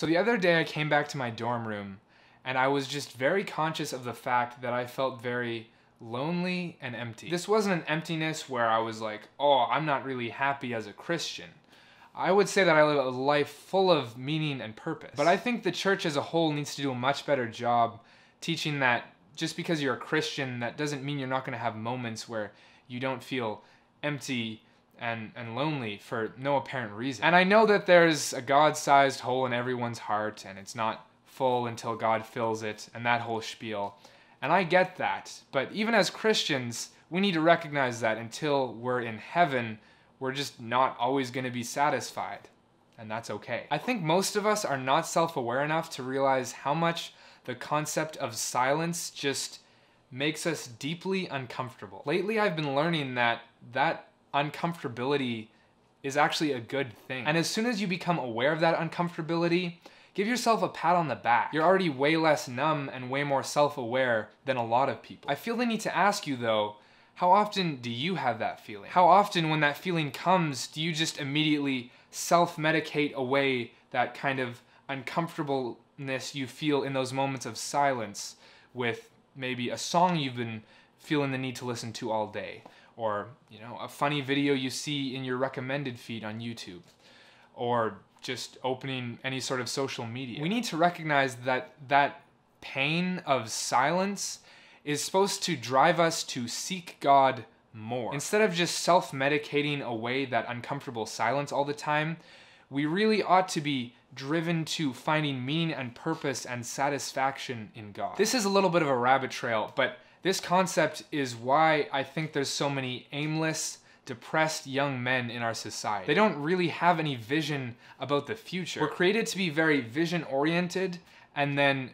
So the other day I came back to my dorm room and I was just very conscious of the fact that I felt very lonely and empty. This wasn't an emptiness where I was like, oh, I'm not really happy as a Christian. I would say that I live a life full of meaning and purpose. But I think the church as a whole needs to do a much better job teaching that just because you're a Christian, that doesn't mean you're not going to have moments where you don't feel empty and lonely for no apparent reason. And I know that there's a God-sized hole in everyone's heart and it's not full until God fills it and that whole spiel. And I get that. But even as Christians, we need to recognize that until we're in heaven, we're just not always going to be satisfied. And that's okay. I think most of us are not self-aware enough to realize how much the concept of silence just makes us deeply uncomfortable. Lately, I've been learning that uncomfortability is actually a good thing. And as soon as you become aware of that uncomfortability, give yourself a pat on the back. You're already way less numb and way more self-aware than a lot of people. I feel the need to ask you though, how often do you have that feeling? How often when that feeling comes, do you just immediately self-medicate away that kind of uncomfortableness you feel in those moments of silence with maybe a song you've been feeling the need to listen to all day, or a funny video you see in your recommended feed on YouTube, or just opening any sort of social media? We need to recognize that that pain of silence is supposed to drive us to seek God more. Instead of just self-medicating away that uncomfortable silence all the time, we really ought to be driven to finding meaning and purpose and satisfaction in God. This is a little bit of a rabbit trail, but this concept is why I think there's so many aimless, depressed young men in our society. They don't really have any vision about the future. We're created to be very vision-oriented and then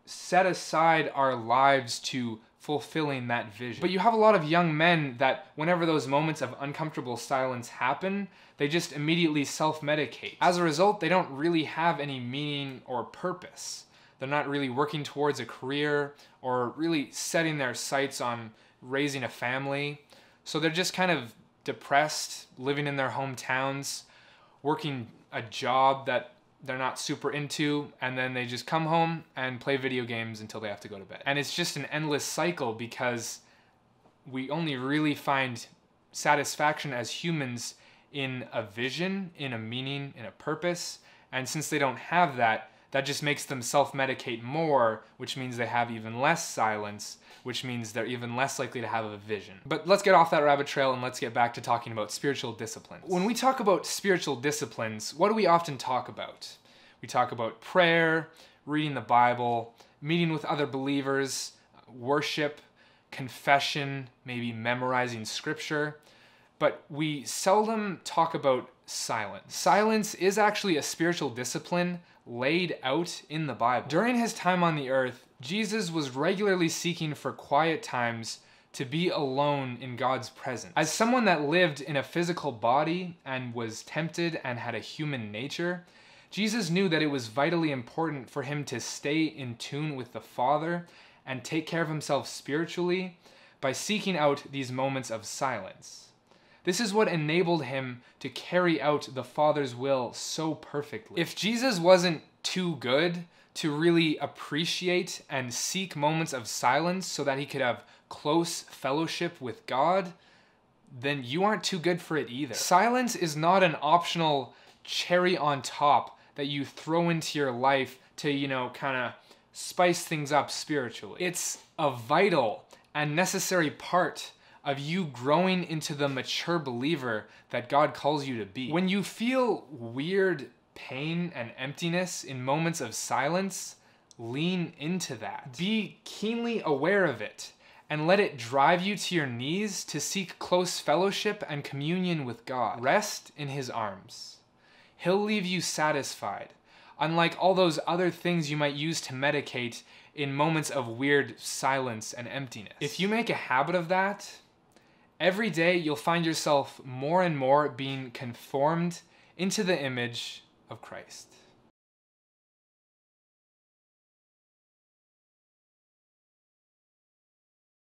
set aside our lives to fulfilling that vision. But you have a lot of young men that whenever those moments of uncomfortable silence happen, they just immediately self-medicate. As a result, they don't really have any meaning or purpose. They're not really working towards a career or really setting their sights on raising a family. So they're just kind of depressed, living in their hometowns, working a job that they're not super into, and then they just come home and play video games until they have to go to bed. And it's just an endless cycle because we only really find satisfaction as humans in a vision, in a meaning, in a purpose. And since they don't have that, that just makes them self-medicate more, which means they have even less silence, which means they're even less likely to have a vision. But let's get off that rabbit trail and let's get back to talking about spiritual disciplines. When we talk about spiritual disciplines, what do we often talk about? We talk about prayer, reading the Bible, meeting with other believers, worship, confession, maybe memorizing scripture, but we seldom talk about silence. Silence is actually a spiritual discipline laid out in the Bible. During his time on the earth, Jesus was regularly seeking for quiet times to be alone in God's presence. As someone that lived in a physical body and was tempted and had a human nature, Jesus knew that it was vitally important for him to stay in tune with the Father and take care of himself spiritually by seeking out these moments of silence. This is what enabled him to carry out the Father's will so perfectly. If Jesus wasn't too good to really appreciate and seek moments of silence so that he could have close fellowship with God, then you aren't too good for it either. Silence is not an optional cherry on top that you throw into your life to, kind of spice things up spiritually. It's a vital and necessary part of you growing into the mature believer that God calls you to be. When you feel weird pain and emptiness in moments of silence, lean into that. Be keenly aware of it and let it drive you to your knees to seek close fellowship and communion with God. Rest in his arms. He'll leave you satisfied, unlike all those other things you might use to medicate in moments of weird silence and emptiness. If you make a habit of that, every day you'll find yourself more and more being conformed into the image of Christ.